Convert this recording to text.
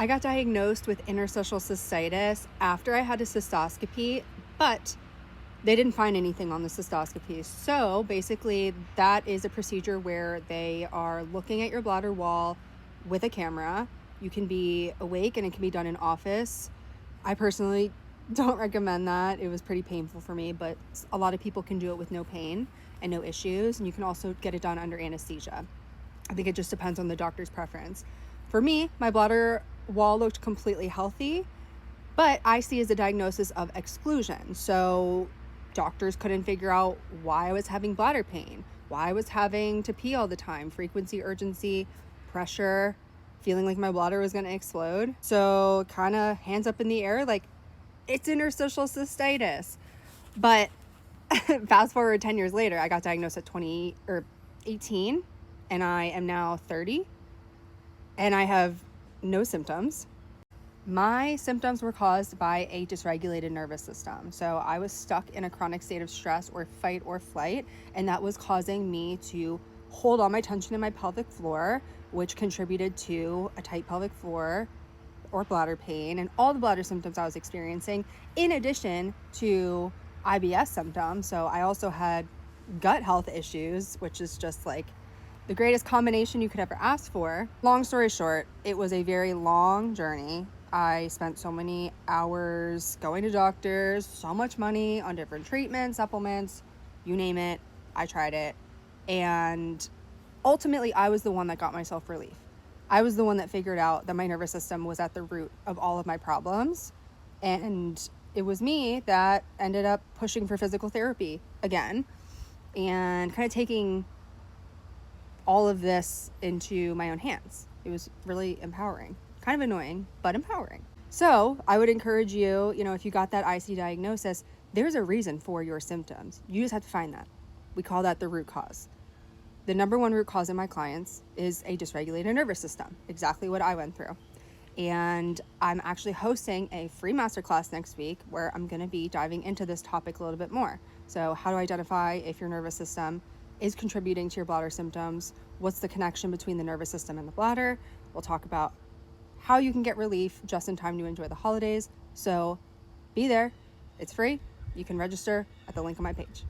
I got diagnosed with interstitial cystitis after I had a cystoscopy, but they didn't find anything on the cystoscopy. So basically, that is a procedure where they are looking at your bladder wall with a camera. You can be awake and it can be done in office. I personally don't recommend that. It was pretty painful for me, but a lot of people can do it with no pain and no issues. And you can also get it done under anesthesia. I think it just depends on the doctor's preference. For me, my bladder wall looked completely healthy, but I see as a diagnosis of exclusion. So doctors couldn't figure out why I was having bladder pain, why I was having to pee all the time, frequency, urgency, pressure, feeling like my bladder was going to explode. So kind of hands up in the air, like it's interstitial cystitis. But fast forward 10 years later, I got diagnosed at 20 or 18 and I am now 30 and I have no symptoms. My symptoms were caused by a dysregulated nervous system. So I was stuck in a chronic state of stress or fight or flight, and that was causing me to hold all my tension in my pelvic floor, which contributed to a tight pelvic floor or bladder pain and all the bladder symptoms I was experiencing, in addition to IBS symptoms. So I also had gut health issues, which is just like the greatest combination you could ever ask for. Long story short, it was a very long journey. I spent so many hours going to doctors, so much money on different treatments, supplements, you name it, I tried it. And ultimately, I was the one that got myself relief. I was the one that figured out that my nervous system was at the root of all of my problems. And it was me that ended up pushing for physical therapy again and kind of taking all of this into my own hands. It was really empowering, kind of annoying, but empowering. So I would encourage you, if you got that IC diagnosis, there's a reason for your symptoms. You just have to find that. We call that the root cause. The number one root cause in my clients is a dysregulated nervous system, exactly what I went through. And I'm actually hosting a free masterclass next week where I'm going to be diving into this topic a little bit more. So how to identify if your nervous system is contributing to your bladder symptoms, what's the connection between the nervous system and the bladder. We'll talk about how you can get relief just in time to enjoy the holidays. So be there. It's free. You can register at the link on my page.